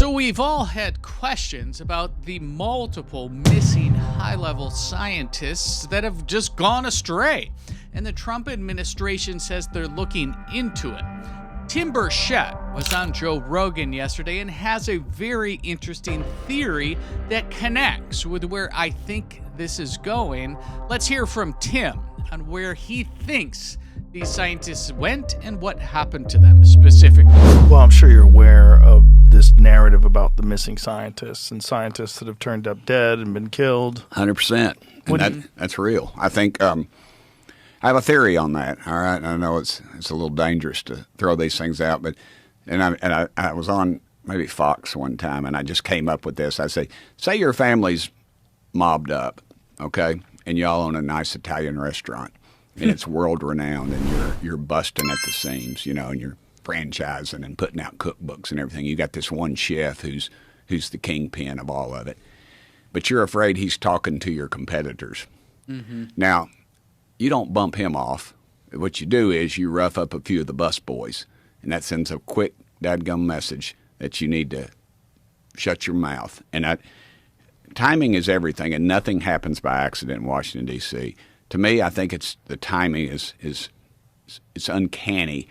So we've all had questions about the multiple missing high-level scientists that have just gone astray, and the Trump administration says they're looking into it. Tim Burchett was on Joe Rogan yesterday and has a very interesting theory that connects with where I think this is going. Let's hear from Tim on where he thinks these scientists went and what happened to them specifically. Well, I'm sure you're aware of this narrative about the missing scientists and scientists that have turned up dead and been killed. 100%. And that's real. I think I have a theory on that. All right, I know it's a little dangerous to throw these things out, but I was on maybe Fox one time, and I just came up with this. I say your family's mobbed up, okay, and y'all own a nice Italian restaurant, and it's world renowned, and you're busting at the seams, you know, and you're franchising and putting out cookbooks and everything. You got this one chef who's the kingpin of all of it, but you're afraid he's talking to your competitors. Mm-hmm. Now, you don't bump him off. What you do is you rough up a few of the bus boys, and that sends a quick dadgum message that you need to shut your mouth. And timing is everything, and nothing happens by accident in Washington, D.C. To me, I think the timing is uncanny.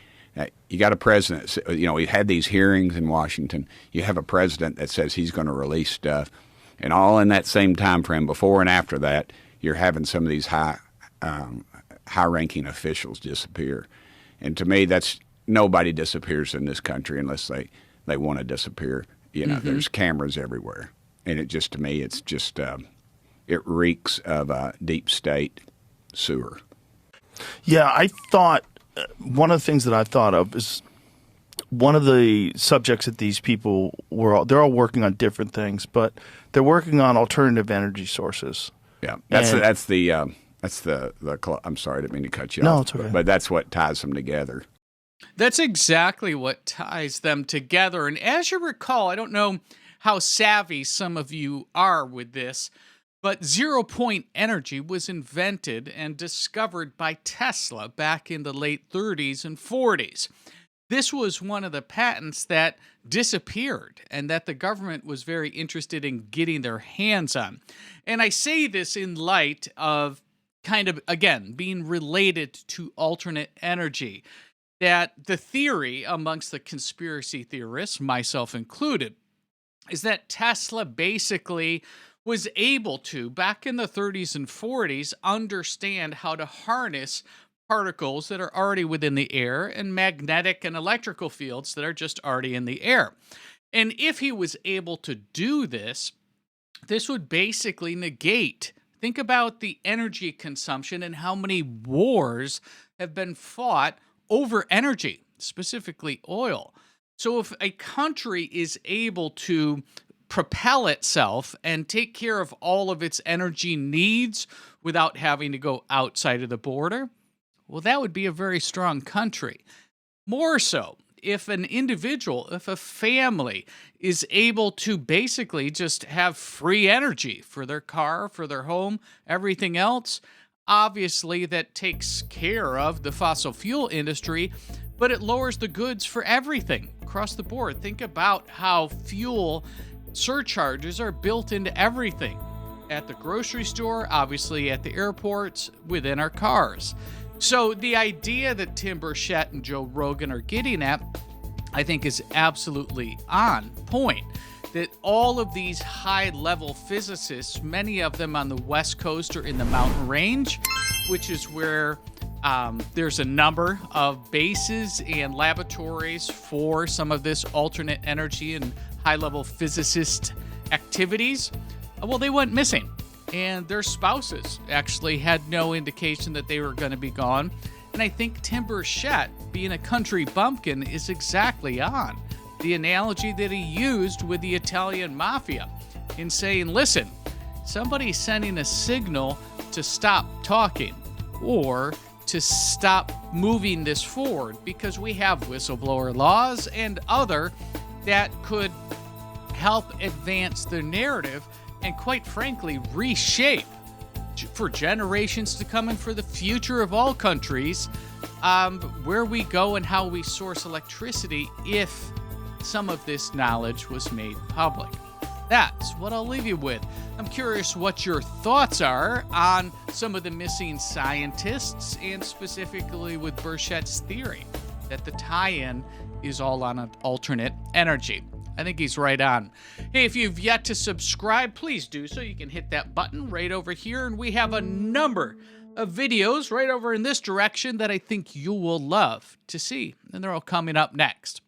You got a president, you know, we've had these hearings in Washington. You have a president that says he's going to release stuff, and all in that same time frame, before and after that, you're having some of these high-ranking officials disappear. And to me, nobody disappears in this country unless they want to disappear. You know, There's cameras everywhere, and to me, it's just it reeks of deep state sewer. Yeah, I thought one of the things that I thought of is one of the subjects that these people they're all working on different things, but they're working on alternative energy sources. Yeah, that's the I'm sorry, I didn't mean to cut you off. No, it's okay. But that's what ties them together. That's exactly what ties them together. And as you recall, I don't know how savvy some of you are with this, but zero-point energy was invented and discovered by Tesla back in the late 30s and 40s. This was one of the patents that disappeared and that the government was very interested in getting their hands on. And I say this in light of kind of, again, being related to alternate energy, that the theory amongst the conspiracy theorists, myself included, is that Tesla basically was able to, back in the 30s and 40s, understand how to harness particles that are already within the air and magnetic and electrical fields that are just already in the air. And if he was able to do this, this would basically negate. Think about the energy consumption and how many wars have been fought over energy, specifically oil. So if a country is able to propel itself and take care of all of its energy needs without having to go outside of the border, well, that would be a very strong country. More so, if an individual, if a family is able to basically just have free energy for their car, for their home, everything else, obviously that takes care of the fossil fuel industry, but it lowers the goods for everything across the board. Think about how fuel surcharges are built into everything. At the grocery store, obviously at the airports, within our cars. So the idea that Tim Burchett and Joe Rogan are getting at, I think, is absolutely on point. That all of these high-level physicists, many of them on the West Coast or in the mountain range, which is where there's a number of bases and laboratories for some of this alternate energy and high-level physicist activities, well, they went missing. And their spouses actually had no indication that they were going to be gone. And I think Tim Burchett, being a country bumpkin, is exactly on. The analogy that he used with the Italian mafia in saying, listen, somebody's sending a signal to stop talking or to stop moving this forward because we have whistleblower laws and other that could help advance the narrative and, quite frankly, reshape for generations to come and for the future of all countries where we go and how we source electricity if some of this knowledge was made public. That's what I'll leave you with. I'm curious what your thoughts are on some of the missing scientists, and specifically with Burchett's theory that the tie-in is all on an alternate energy. I think he's right on. Hey, if you've yet to subscribe, please do so. You can hit that button right over here, and we have a number of videos right over in this direction that I think you will love to see, and they're all coming up next.